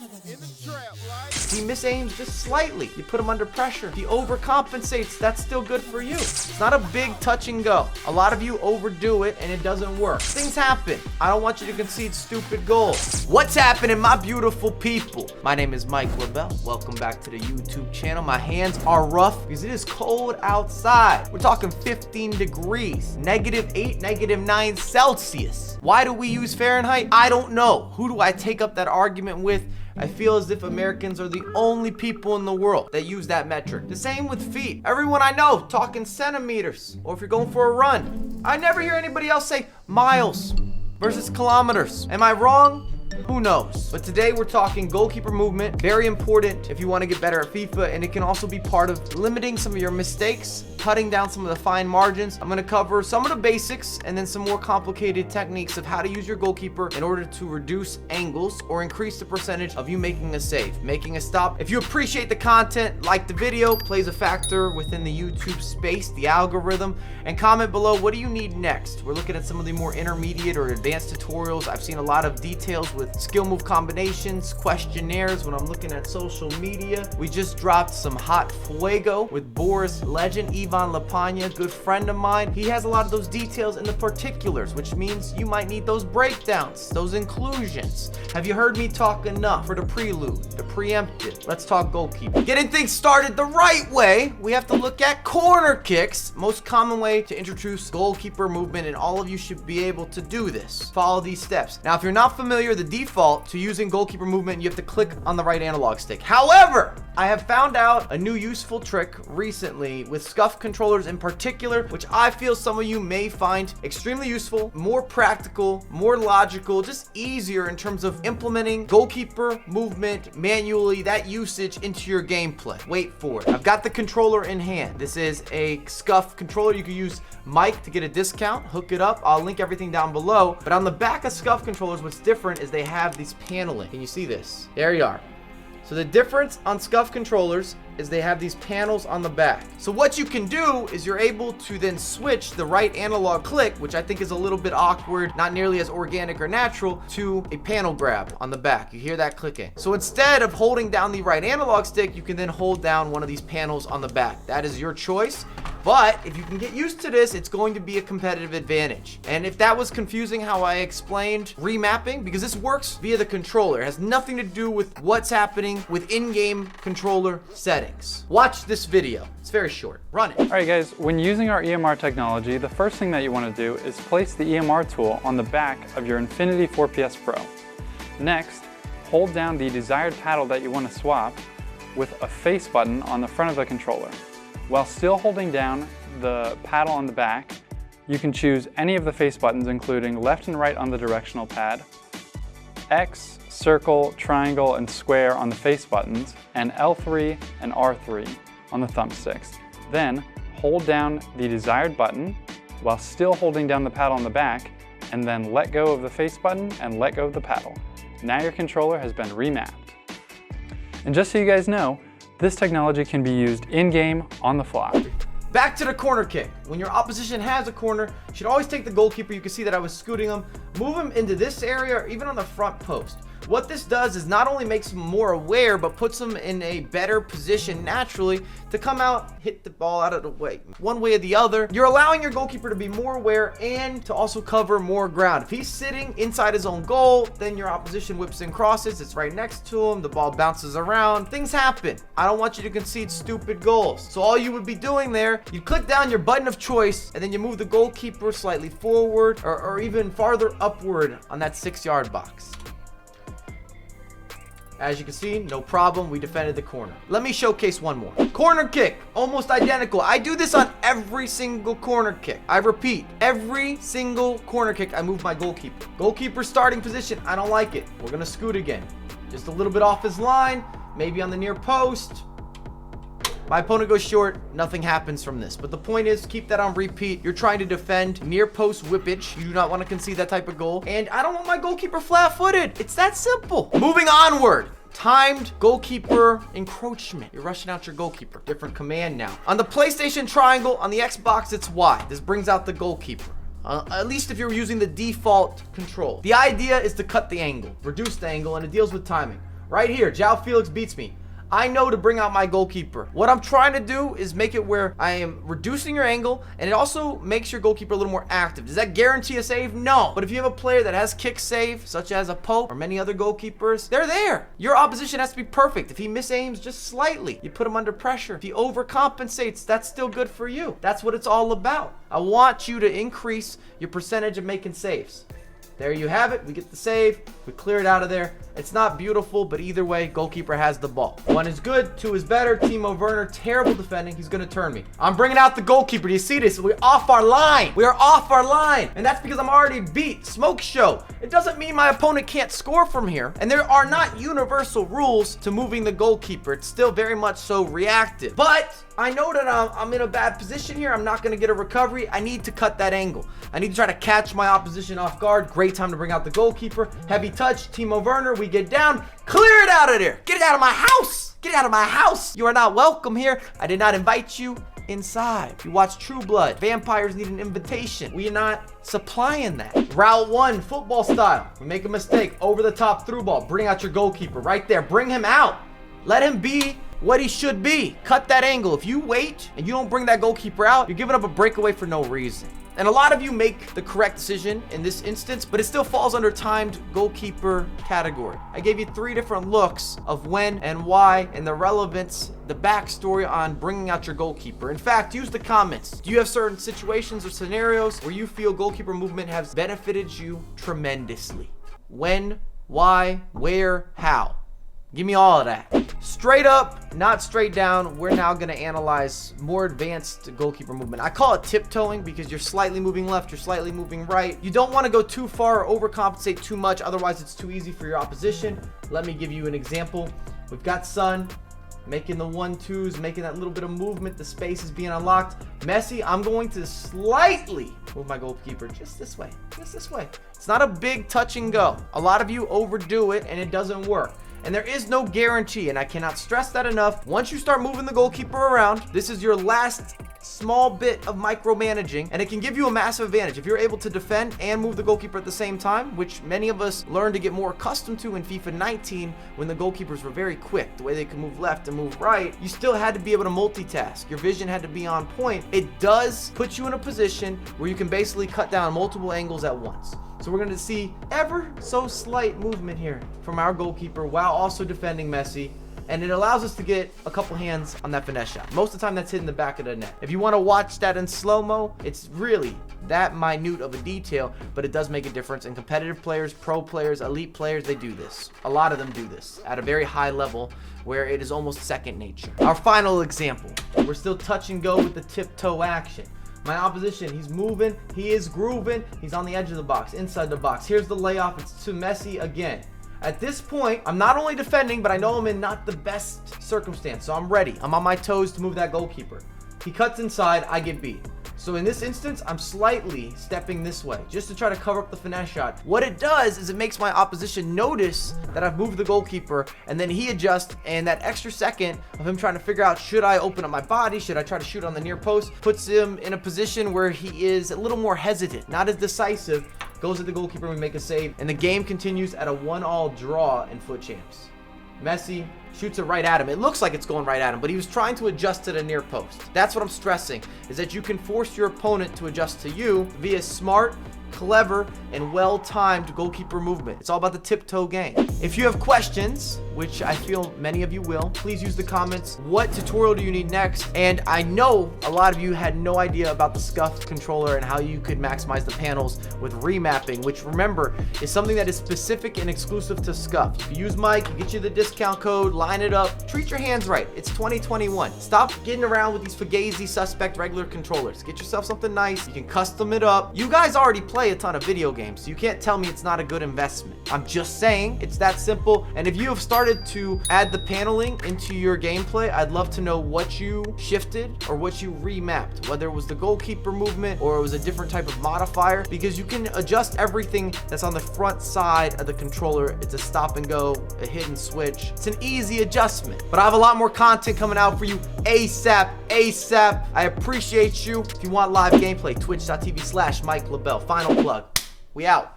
In the trap, right? He misaims just slightly. You put him under pressure. He overcompensates. That's still good for you. It's not a big touch and go. A lot of you overdo it and it doesn't work. Things happen. I don't want you to concede stupid goals. What's happening, my beautiful people? My name is Mike LaBelle. Welcome back to the YouTube channel. My hands are rough because it is cold outside. We're talking 15 degrees, -8, -9 Celsius. Why do we use Fahrenheit? I don't know. Who do I take up that argument with? I feel as if Americans are the only people in the world that use that metric. The same with feet. Everyone I know talking centimeters, or if you're going for a run. I never hear anybody else say miles versus kilometers. Am I wrong? Who knows? But today we're talking goalkeeper movement. Very important if you want to get better at FIFA, and it can also be part of limiting some of your mistakes, cutting down some of the fine margins. I'm going to cover some of the basics and then some more complicated techniques of how to use your goalkeeper in order to reduce angles or increase the percentage of you making a save, making a stop. If you appreciate the content, like the video, plays a factor within the YouTube space, the algorithm, and comment below, what do you need next? We're looking at some of the more intermediate or advanced tutorials. I've seen a lot of details with skill move combinations, questionnaires when I'm looking at social media. We just dropped some hot fuego with Boris legend Ivan Lapanya, good friend of mine. He has a lot of those details in the particulars, which means you might need those breakdowns, those inclusions. Have you heard me talk enough for the prelude, the preemptive? Let's talk goalkeeper. Getting things started the right way, we have to look at corner kicks, most common way to introduce goalkeeper movement, and all of you should be able to do this. Follow these steps. Now, if you're not familiar, the default to using goalkeeper movement, you have to click on the right analog stick. However, I have found out a new useful trick recently with scuff controllers in particular, which I feel some of you may find extremely useful, more practical, more logical, just easier in terms of implementing goalkeeper movement manually, that usage into your gameplay. Wait for it. I've got the controller in hand. This is a scuff controller. You can use Mike to get a discount, hook it up. I'll link everything down below. But on the back of scuff controllers, what's different is they have these paneling. Can you see this? There you are. So the difference on scuff controllers is they have these panels on the back. So what you can do is you're able to then switch the right analog click, which I think is a little bit awkward, not nearly as organic or natural, to a panel grab on the back. You hear that clicking. So instead of holding down the right analog stick, you can then hold down one of these panels on the back. That is your choice. But if you can get used to this, it's going to be a competitive advantage. And if that was confusing how I explained remapping, because this works via the controller, it has nothing to do with what's happening with in-game controller settings. Watch this video. It's very short. Run it. All right, guys, when using our EMR technology, the first thing that you want to do is place the EMR tool on the back of your Infinity 4PS Pro. Next, hold down the desired paddle that you want to swap with a face button on the front of the controller. While still holding down the paddle on the back, you can choose any of the face buttons, including left and right on the directional pad, X, circle, triangle, and square on the face buttons, and L3 and R3 on the thumbsticks. Then hold down the desired button while still holding down the paddle on the back, and then let go of the face button and let go of the paddle. Now your controller has been remapped. And just so you guys know, this technology can be used in-game on the fly. Back to the corner kick. When your opposition has a corner, you should always take the goalkeeper. You can see that I was scooting him, move him into this area or even on the front post. What this does is not only makes him more aware, but puts him in a better position naturally to come out, hit the ball out of the way. One way or the other, you're allowing your goalkeeper to be more aware and to also cover more ground. If he's sitting inside his own goal, then your opposition whips and crosses. It's right next to him. The ball bounces around. Things happen. I don't want you to concede stupid goals. So all you would be doing there, you click down your button of choice and then you move the goalkeeper slightly forward or even farther upward on that 6-yard box. As you can see, no problem, we defended the corner. Let me showcase one more. Corner kick, almost identical. I do this on every single corner kick. I repeat, every single corner kick, I move my goalkeeper. Goalkeeper starting position, I don't like it. We're gonna scoot again. Just a little bit off his line, maybe on the near post. My opponent goes short, nothing happens from this. But the point is, keep that on repeat. You're trying to defend near post whippage. You do not want to concede that type of goal. And I don't want my goalkeeper flat-footed. It's that simple. Moving onward. Timed goalkeeper encroachment. You're rushing out your goalkeeper. Different command now. On the PlayStation triangle, on the Xbox, it's Y. This brings out the goalkeeper. At least if you're using the default control. The idea is to cut the angle, reduce the angle, and it deals with timing. Right here, João Felix beats me. I know to bring out my goalkeeper. What I'm trying to do is make it where I am reducing your angle, and it also makes your goalkeeper a little more active. Does that guarantee a save? No. But if you have a player that has kick save, such as a Pope or many other goalkeepers, they're there. Your opposition has to be perfect. If he misaims just slightly, you put him under pressure. If he overcompensates, that's still good for you. That's what it's all about. I want you to increase your percentage of making saves. There you have it. We get the save. We clear it out of there. It's not beautiful, but either way, goalkeeper has the ball. 1 is good, 2 is better. Timo Werner, terrible defending. He's going to turn me. I'm bringing out the goalkeeper. Do you see this? We're off our line. We are off our line. And that's because I'm already beat. Smoke show. It doesn't mean my opponent can't score from here. And there are not universal rules to moving the goalkeeper. It's still very much so reactive. But I know that I'm in a bad position here. I'm not going to get a recovery. I need to cut that angle. I need to try to catch my opposition off guard. Great time to bring out the goalkeeper. Heavy touch. Timo Werner. We get down. Clear it out of there. Get it out of my house. Get it out of my house. You are not welcome here. I did not invite you inside. You watch True Blood. Vampires need an invitation. We are not supplying that. Route 1, football style. We make a mistake. Over the top through ball. Bring out your goalkeeper right there. Bring him out. Let him be what he should be. Cut that angle. If you wait and you don't bring that goalkeeper out, you're giving up a breakaway for no reason. And a lot of you make the correct decision in this instance, but it still falls under timed goalkeeper category. I gave you 3 different looks of when and why and the relevance, the backstory on bringing out your goalkeeper. In fact, use the comments. Do you have certain situations or scenarios where you feel goalkeeper movement has benefited you tremendously? When, why, where, how? Give me all of that. Straight up, not straight down. We're now going to analyze more advanced goalkeeper movement. I call it tiptoeing because you're slightly moving left, you're slightly moving right. You don't want to go too far or overcompensate too much, otherwise it's too easy for your opposition. Let me give you an example. We've got Son making the 1-2s, making that little bit of movement. The space is being unlocked. Messi, I'm going to slightly move my goalkeeper just this way. Just this way. It's not a big touch and go. A lot of you overdo it and it doesn't work. And there is no guarantee, and I cannot stress that enough. Once you start moving the goalkeeper around, this is your last small bit of micromanaging, and it can give you a massive advantage. If you're able to defend and move the goalkeeper at the same time, which many of us learned to get more accustomed to in FIFA 19 when the goalkeepers were very quick, the way they could move left and move right, you still had to be able to multitask. Your vision had to be on point. It does put you in a position where you can basically cut down multiple angles at once. So we're going to see ever so slight movement here from our goalkeeper while also defending Messi. And it allows us to get a couple hands on that finesse shot. Most of the time that's hitting the back of the net. If you want to watch that in slow-mo, it's really that minute of a detail, but it does make a difference. And competitive players, pro players, elite players, they do this. A lot of them do this at a very high level where it is almost second nature. Our final example, we're still touch and go with the tiptoe action. My opposition, he's moving, he is grooving, he's on the edge of the box, inside the box. Here's the layoff, it's to Messi again. At this point, I'm not only defending, but I know I'm in not the best circumstance, so I'm ready. I'm on my toes to move that goalkeeper. He cuts inside, I get beat. So in this instance, I'm slightly stepping this way just to try to cover up the finesse shot. What it does is it makes my opposition notice that I've moved the goalkeeper, and then he adjusts, and that extra second of him trying to figure out, should I open up my body? Should I try to shoot on the near post? Puts him in a position where he is a little more hesitant, not as decisive. Goes at the goalkeeper, we make a save, and the game continues at a 1-1 draw in Foot Champs. Messi shoots it right at him. It looks like it's going right at him, but he was trying to adjust to the near post. That's what I'm stressing, is that you can force your opponent to adjust to you via smart, clever, and well-timed goalkeeper movement. It's all about the tiptoe game. If you have questions, which I feel many of you will, please use the comments. What tutorial do you need next? And I know a lot of you had no idea about the scuffed controller and how you could maximize the panels with remapping, which remember is something that is specific and exclusive to Scuff. If you use Mike, you get you the discount code, line it up, treat your hands right. It's 2021. Stop getting around with these Fugazi suspect regular controllers. Get yourself something nice. You can custom it up. You guys already play a ton of video games, so you can't tell me it's not a good investment. I'm just saying it's that simple. And if you have started to add the paneling into your gameplay, I'd love to know what you shifted or what you remapped, whether it was the goalkeeper movement or it was a different type of modifier, because you can adjust everything that's on the front side of the controller. It's a stop and go, a hidden switch. It's an easy adjustment, but I have a lot more content coming out for you ASAP. I appreciate you. If you want live gameplay, twitch.tv/Mike LaBelle. Final plug. We out.